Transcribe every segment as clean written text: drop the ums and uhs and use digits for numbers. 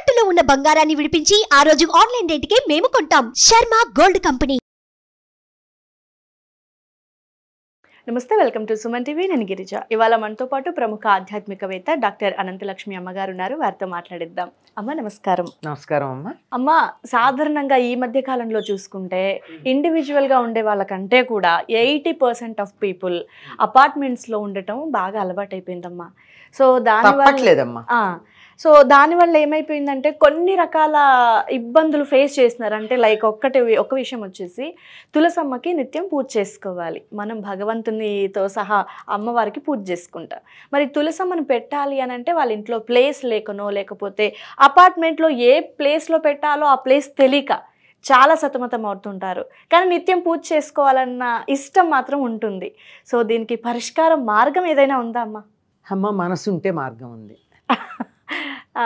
తాకట్టులో ఉన్న బంగారాన్ని విడిపించి ఆ రోజు ఆన్లైన్ రేటుకే మేము కొంటాం. Sharma gold company. నమస్తే, వెల్కమ్ టు సుమన్ టీవీ. నేను గిరిజ. ఇవాళ మనతో పాటు ప్రముఖ ఆధ్యాత్మికవేత్త డాక్టర్ అనంతలక్ష్మి అమ్మగారు ఉన్నారు. వారితో మాట్లాడిద్దాం. అమ్మ నమస్కారం. నమస్కారం అమ్మ. అమ్మ, సాధారణంగా ఈ మధ్య కాలంలో చూసుకుంటే ఇండివిజువల్గా ఉండే వాళ్ళకంటే కూడా 80% ఆఫ్ పీపుల్ అపార్ట్మెంట్స్లో ఉండటం బాగా అలవాటైపోయిందమ్మా. సో దానివల్ల ఏమైపోయిందంటే కొన్ని రకాల ఇబ్బందులు ఫేస్ చేస్తున్నారు. అంటే లైక్ ఒక విషయం వచ్చేసి తులసమ్మకి నిత్యం పూజ చేసుకోవాలి. మనం భగవంతునితో సహా అమ్మవారికి పూజ చేసుకుంటాం. మరి తులసమ్మను పెట్టాలి అని అంటే వాళ్ళ ఇంట్లో ప్లేస్ లేకనో, లేకపోతే అపార్ట్మెంట్లో ఏ ప్లేస్లో పెట్టాలో ఆ ప్లేస్ తెలియక చాలా సతమతం అవుతుంటారు. కానీ నిత్యం పూజ చేసుకోవాలన్న ఇష్టం మాత్రం ఉంటుంది. సో దీనికి పరిష్కారం మార్గం ఏదైనా ఉందా అమ్మా? అమ్మ, మనసు ఉంటే మార్గం ఉంది.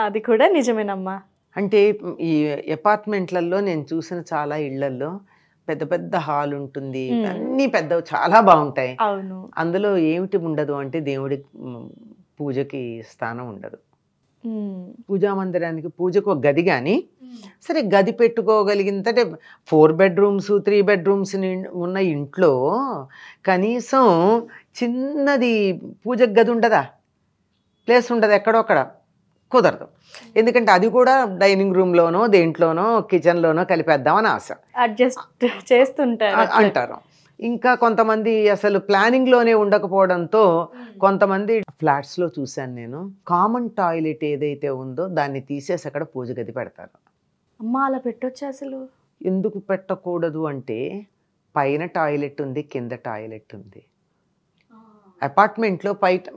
అది కూడా నిజమేనమ్మా. అంటే ఈ అపార్ట్మెంట్లలో నేను చూసిన చాలా ఇళ్లలో పెద్ద పెద్ద హాల్ ఉంటుంది, అన్ని పెద్ద చాలా బాగుంటాయి. అవును. అందులో ఏమిటి ఉండదు అంటే దేవుడి పూజకి స్థానం ఉండదు. పూజా మందిరానికి పూజకు ఒక గది కానీ సరే గది పెట్టుకోగలిగిందంటే 4 bedrooms 3 bedrooms ఉన్న ఇంట్లో కనీసం చిన్నది పూజకు గది ఉండదా? ప్లేస్ ఉండదు, ఎక్కడో అక్కడ కుదరదు. ఎందుకంటే అది కూడా డైనింగ్ రూమ్లోనో దేంట్లోనో కిచెన్లోనో కలిపేద్దామని ఆశ, అడ్జస్ట్ చేస్తుంటారు అంటారు. ఇంకా కొంతమంది అసలు ప్లానింగ్లోనే ఉండకపోవడంతో కొంతమంది ఫ్లాట్స్లో చూశాను నేను, కామన్ టాయిలెట్ ఏదైతే ఉందో దాన్ని తీసేసి అక్కడ పూజ గది పెడతారు. అమ్మా, అలా పెట్టొచ్చు అసలు? ఎందుకు పెట్టకూడదు అంటే పైన టాయిలెట్ ఉంది, కింద టాయిలెట్ ఉంది. అపార్ట్మెంట్లో బయట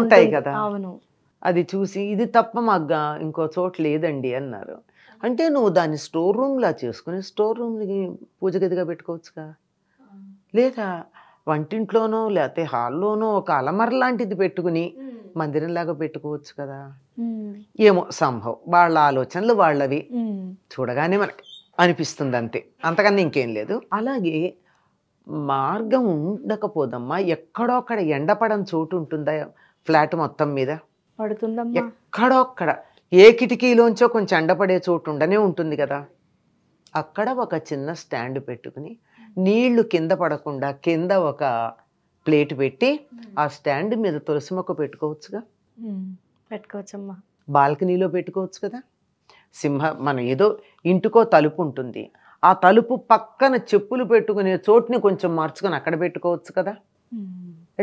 ఉంటాయి కదా, అది చూసి ఇది తప్ప మాకు ఇంకో చోట లేదండి అన్నారు. అంటే నువ్వు దాన్ని స్టోర్ రూమ్లా చేసుకుని స్టోర్ రూమ్ని పూజ గదిగా పెట్టుకోవచ్చుగా, లేదా వంటింట్లోనో లేకపోతే హాల్లోనో ఒక అలమర లాంటిది పెట్టుకుని మందిరంలాగా పెట్టుకోవచ్చు కదా. ఏమో సంభవ్ వాళ్ళ ఆలోచనలు వాళ్ళవి, చూడగానే మనకి అనిపిస్తుంది అంతే, అంతకన్నా ఇంకేం లేదు. అలాగే మార్గం ఉండకపోదమ్మా, ఎక్కడో అక్కడ ఎండపడని చోటు ఉంటుందా ఫ్లాట్ మొత్తం మీద? పడుతుందమ్మా. ఎక్కడో అక్కడ ఏ కిటికీలోంచో కొంచెం ఎండపడే చోటు ఉండనే ఉంటుంది కదా. అక్కడ ఒక చిన్న స్టాండ్ పెట్టుకుని నీళ్లు కింద పడకుండా కింద ఒక ప్లేట్ పెట్టి ఆ స్టాండ్ మీద తులసి మొక్క పెట్టుకోవచ్చుగా. పెట్టుకోవచ్చమ్మా. బాల్కనీలో పెట్టుకోవచ్చు కదా. మనం ఏదో ఇంటికో తలుపు ఉంటుంది, ఆ తలుపు పక్కన చెప్పులు పెట్టుకునే చోటుని కొంచెం మార్చుకొని అక్కడ పెట్టుకోవచ్చు కదా.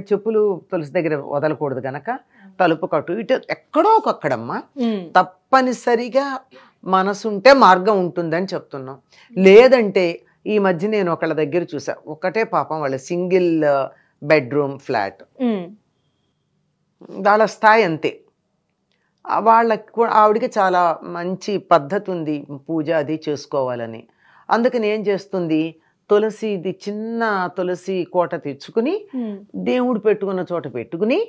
చెప్పులు తులసి దగ్గర వదలకూడదు గనక తలుపు కట్టు ఇటు ఎక్కడో ఒకక్కడమ్మా. తప్పనిసరిగా మనసుంటే మార్గం ఉంటుందని చెప్తున్నాం. లేదంటే ఈ మధ్య నేను ఒకళ్ళ దగ్గర చూసా, ఒకటే పాపం వాళ్ళ సింగిల్ బెడ్రూమ్ ఫ్లాట్, వాళ్ళ స్థాయి అంతే. ఆవిడకి చాలా మంచి పద్ధతి ఉంది పూజ అది చేసుకోవాలని. అందుకని ఏం చేస్తుంది, తులసిది చిన్న తులసి కోట తెచ్చుకుని దేవుడు పెట్టుకున్న చోట పెట్టుకుని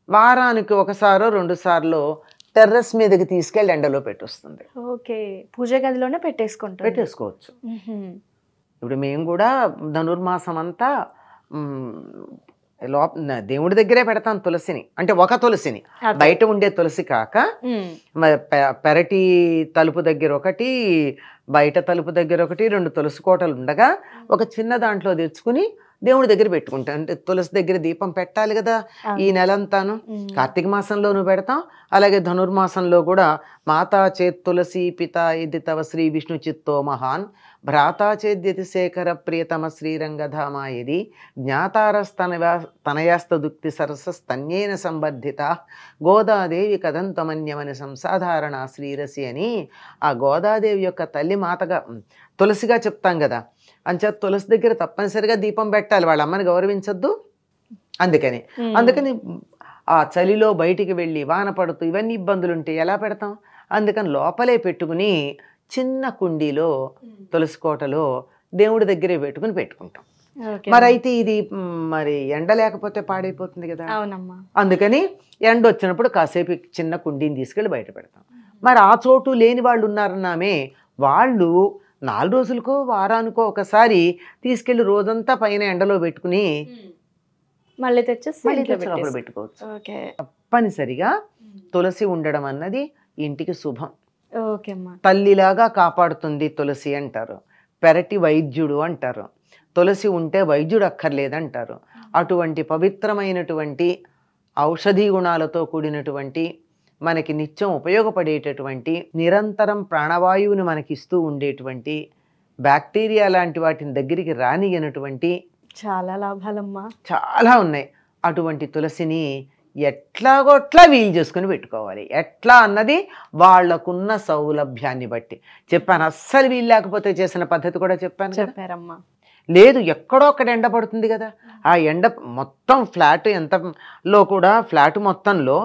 వారానికి 1 or 2 సార్లు టెర్రస్ మీదకి తీసుకెళ్ళి ఎండలో పెట్టొస్తుంది. ఓకే, పూజ గదిలోనే పెట్టేసుకోవచ్చు. ఇప్పుడు మేము కూడా ధనుర్మాసం అంతా దేవుడి దగ్గరే పెడతాం తులసిని. అంటే ఒక తులసిని, బయట ఉండే తులసి కాక పెరటి తలుపు దగ్గర ఒకటి, బయట తలుపు దగ్గర ఒకటి, 2 తులసి కోటలు ఉండగా ఒక చిన్న దాంట్లో తెచ్చుకుని దేవుడి దగ్గర పెట్టుకుంటాం. అంటే తులసి దగ్గర దీపం పెట్టాలి కదా ఈ నెలంతాను. కార్తీక మాసంలోనూ పెడతాం, అలాగే ధనుర్మాసంలో కూడా మాతా చేత్ తులసి పితా ఇది తవ శ్రీ విష్ణు చిత్తో మహాన్ భ్రాతా చేద్యతి శేఖర ప్రియతమ శ్రీరంగధామాయది జ్ఞాతారస్తనయాస్తదుక్తి సరసస్తన్యేన సంబద్ధిత గోదాదేవి కదంతమన్యమని సంసాధారణ శ్రీరసి అని ఆ గోదాదేవి యొక్క తల్లి మాతగా తులసిగా చెప్తాం కదా. అంచేత తులసి దగ్గర తప్పనిసరిగా దీపం పెట్టాలి, వాళ్ళ అమ్మని గౌరవించద్దు. అందుకని ఆ చలిలో బయటికి వెళ్ళి వాన పడుతూ ఇవన్నీ ఇబ్బందులు ఉంటే ఎలా పెడతాం? అందుకని లోపలే పెట్టుకుని చిన్న కుండీలో తులసి కోటలో దేవుడి దగ్గరే పెట్టుకుంటాం. మరి అయితే ఇది మరి ఎండ లేకపోతే పాడైపోతుంది కదా. అందుకని ఎండ వచ్చినప్పుడు కాసేపు చిన్న కుండీని తీసుకెళ్ళి బయట పెడతాం. మరి ఆ చోటు లేని వాళ్ళు ఉన్నారన్నామే, వాళ్ళు 4 రోజులకో వారానికో ఒకసారి తీసుకెళ్లి రోజంతా పైన ఎండలో పెట్టుకుని మళ్ళీ తెచ్చేసి పెట్టుకోవచ్చు. తప్పనిసరిగా తులసి ఉండడం అన్నది ఇంటికి శుభం. ఓకే అమ్మా. తల్లిలాగా కాపాడుతుంది తులసి అంటారు. పెరటి వైద్యుడు అంటారు. తులసి ఉంటే వైద్యుడు అక్కర్లేదంటారు. అటువంటి పవిత్రమైనటువంటి ఔషధీ గుణాలతో కూడినటువంటి మనకి నిత్యం ఉపయోగపడేటటువంటి నిరంతరం ప్రాణవాయువుని మనకి ఇస్తూ ఉండేటువంటి బ్యాక్టీరియా లాంటి వాటిని దగ్గరికి రానియనటువంటి చాలా లాభాలమ్మా, చాలా ఉన్నాయి. అటువంటి తులసిని ఎట్లాగొట్లా వీలు చేసుకుని పెట్టుకోవాలి. ఎట్లా అన్నది వాళ్ళకున్న సౌలభ్యాన్ని బట్టి చెప్పాను. అస్సలు వీలు లేకపోతే చేసిన పద్ధతి కూడా చెప్పాను. చెప్పారమ్మా. లేదు, ఎక్కడో అక్కడ ఎండ పడుతుంది కదా, ఆ ఎండ మొత్తం ఫ్లాట్ ఎంతలో కూడా ఫ్లాట్ మొత్తంలో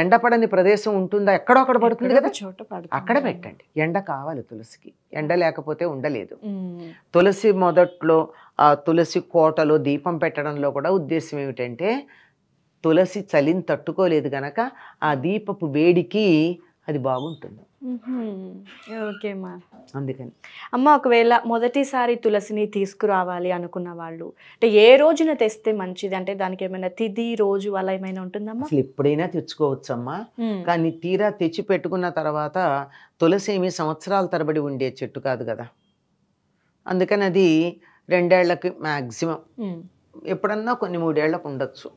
ఎండపడని ప్రదేశం ఉంటుందా? ఎక్కడో అక్కడ పడుతుంది కదా, అక్కడ పెట్టండి. ఎండ కావాలి తులసికి, ఎండ లేకపోతే ఉండలేదు. తులసి మొదట్లో ఆ తులసి కోటలో దీపం పెట్టడంలో కూడా ఉద్దేశం ఏమిటంటే తులసి చలిని తట్టుకోలేదు గనక ఆ దీపపు వేడికి అది బాగుంటుంది. ఓకే అమ్మా. అందుకని అమ్మ, ఒకవేళ మొదటిసారి తులసిని తీసుకురావాలి అనుకున్న వాళ్ళు అంటే ఏ రోజున తెస్తే మంచిది? అంటే దానికి ఏమైనా తిథి రోజు అలా ఏమైనా ఉంటుందమ్మా? అసలు ఎప్పుడైనా తెచ్చుకోవచ్చమ్మా. కానీ తీరా తెచ్చి పెట్టుకున్న తర్వాత తులసి ఏమి సంవత్సరాల తరబడి ఉండే చెట్టు కాదు కదా. అందుకని అది 2 ఏళ్లకి మ్యాక్సిమం, ఎప్పుడన్నా కొన్ని 3 ఏళ్లకు ఉండొచ్చు.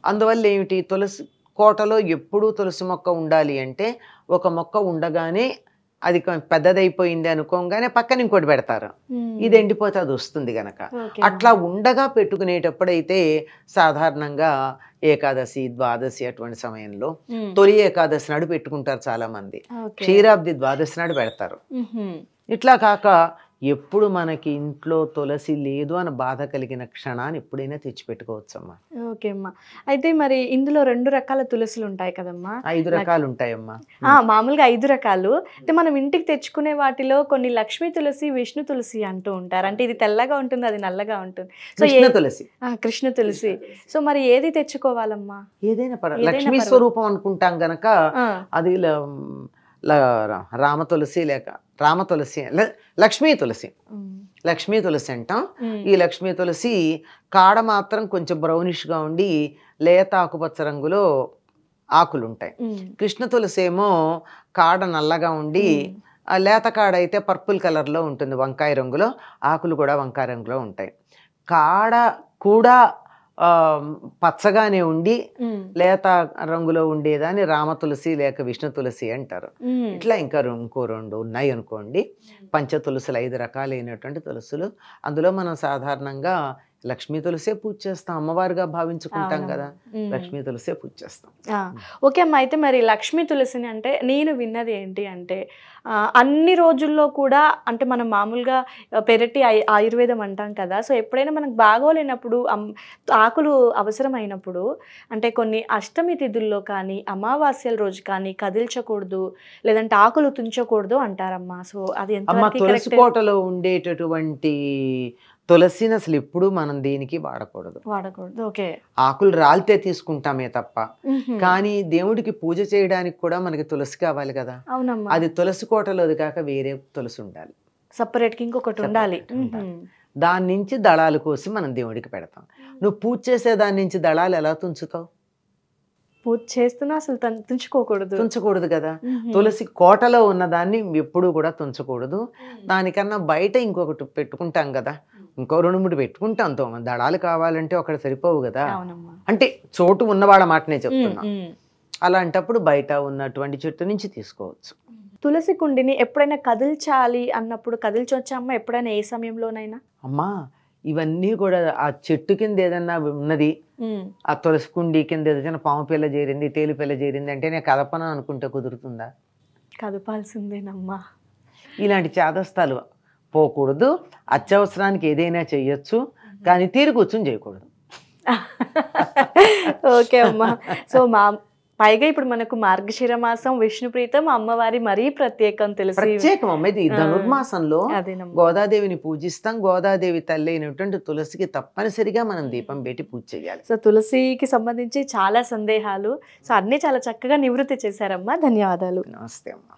అందువల్ల ఏమిటి, తులసి కోటలో ఎప్పుడూ తులసి మొక్క ఉండాలి అంటే ఒక మొక్క ఉండగానే అది పెద్దదైపోయింది అనుకోగానే పక్కన ఇంకోటి పెడతారు. ఇది ఎండిపోతే అది వస్తుంది గనక అట్లా ఉండగా పెట్టుకునేటప్పుడైతే సాధారణంగా ఏకాదశి, ద్వాదశి అటువంటి సమయంలో తొలి ఏకాదశి నాడు పెట్టుకుంటారు చాలా మంది. క్షీరాబ్ది ద్వాదశి నాడు పెడతారు. ఇట్లా కాక ఎప్పుడు మనకి ఇంట్లో తులసి లేదు అని బాధ కలిగిన క్షణాన్ని ఎప్పుడైనా తెచ్చిపెట్టుకోవచ్చమ్మా. ఓకే అమ్మా. అయితే మరి ఇందులో 2 రకాల తులసులు ఉంటాయి కదమ్మా? 5 రకాలు ఉంటాయమ్మా. మామూలుగా 5 రకాలు. అంటే మనం ఇంటికి తెచ్చుకునే వాటిలో కొన్ని లక్ష్మీ తులసి, విష్ణు తులసి అంటూ ఉంటారు. అంటే ఇది తెల్లగా ఉంటుంది, అది నల్లగా ఉంటుంది. సో తులసి, కృష్ణ తులసి. సో మరి ఏది తెచ్చుకోవాలమ్మా? ఏదైనా లక్ష్మీ స్వరూపం అనుకుంటాం గనక అది రామ తులసి లేక రామ తులసి, లక్ష్మీ తులసి. లక్ష్మీ తులసి అంటాం. ఈ లక్ష్మీ తులసి కాడ మాత్రం కొంచెం బ్రౌనిష్గా ఉండి లేత ఆకుపచ్చ రంగులో ఆకులు ఉంటాయి. కృష్ణ తులసి ఏమో కాడ నల్లగా ఉండి లేత కాడ అయితే పర్పుల్ కలర్లో ఉంటుంది, వంకాయ రంగులో. ఆకులు కూడా వంకాయ రంగులో ఉంటాయి. కాడ కూడా పచ్చగానే ఉండి లేత రంగులో ఉండేదాన్ని రామ తులసి లేక విష్ణు తులసి అంటారు. ఇట్లా ఇంకా ఇంకో 2 ఉన్నాయి అనుకోండి. పంచ తులసులు, 5 రకాలైనటువంటి తులసులు. అందులో మనం సాధారణంగా లక్ష్మీ తులసే పూజ చేస్తాం, అమ్మవారిగా భావించుకుంటాం కదా, లక్ష్మీ తులసే పూజ చేస్తాం. ఓకే అమ్మ. అయితే మరి లక్ష్మీ తులసిని అంటే నేను విన్నది ఏంటి అంటే అన్ని రోజుల్లో కూడా అంటే మనం మామూలుగా పెరటి ఆయుర్వేదం అంటాం కదా. సో ఎప్పుడైనా మనకు బాగోలేనప్పుడు ఆకులు అవసరమైనప్పుడు అంటే కొన్ని అష్టమి తిథుల్లో కానీ అమావాస్యల రోజు కానీ కదిల్చకూడదు, లేదంటే ఆకులు తుంచకూడదు అంటారమ్మా. సో అది ఎంత తులసి కోటలో ఉండేటటువంటి తులసిని అసలు ఎప్పుడు మనం దేనికి వాడకూడదు. ఓకే. ఆకులు రాలితే తీసుకుంటామే తప్ప. కానీ దేవుడికి పూజ చేయడానికి కూడా మనకి తులసి కావాలి కదా. అది తులసి కోటలోది కాక వేరే తులసి ఉండాలి, సపరేట్ గా ఇంకొకటి ఉండాలి. దాని నుంచి దళాలు కోసి మనం దేవుడికి పెడతాం. నువ్వు పూజ చేసే దాని నుంచి దళాలు ఎలా తుంచుతావు? పూజ చేస్తున్నా అసలు తుంచకూడదు కదా. తులసి కోటలో ఉన్నదాన్ని ఎప్పుడూ కూడా తుంచకూడదు. దానికన్నా బయట ఇంకొకటి పెట్టుకుంటాం కదా, ఇంకో 2-3 పెట్టుకుంటాం. దళాలు కావాలంటే ఒకటి సరిపోవు కదా. అంటే చోటు ఉన్నవాళ్ళ మాటనే చెప్తున్నా. అలాంటప్పుడు బయట ఉన్నటువంటి చెట్టు నుంచి తీసుకోవచ్చు. తులసి కుండిని ఎప్పుడైనా కదిల్చాలి అన్నప్పుడు కదిల్చొచ్చా అమ్మ? ఎప్పుడైనా ఏ సమయంలోనైనా? అమ్మా, ఇవన్నీ కూడా ఆ చెట్టు కింద ఏదన్నా ఉన్నది, ఆ తులసి కుండి కింద ఏదైనా పాము పిల్ల చేరింది, తేలు పిల్ల చేరింది అంటే నేను కదపను అనుకుంటే కుదురుతుందా? కదపాల్సిందేనమ్మా. ఇలాంటి చేదస్తాలు పోకూడదు. అత్యవసరానికి ఏదైనా చెయ్యొచ్చు, కానీ తీరు కూర్చొని చేయకూడదు. ఓకే అమ్మా. సో పైగా ఇప్పుడు మనకు మార్గశిర మాసం, విష్ణుప్రీతం, అమ్మవారి మరీ ప్రత్యేకం ప్రత్యేకం అమ్మ. ఇది ధనుర్మాసంలో గోదాదేవిని పూజిస్తాం. గోదాదేవి తల్లి అయినటువంటి తులసికి తప్పనిసరిగా మనం దీపం పెట్టి పూజ చేయాలి. సో తులసికి సంబంధించి చాలా సందేహాలు, సో అన్ని చాలా చక్కగా నివృత్తి చేశారమ్మా. ధన్యవాదాలు. నమస్తే అమ్మా.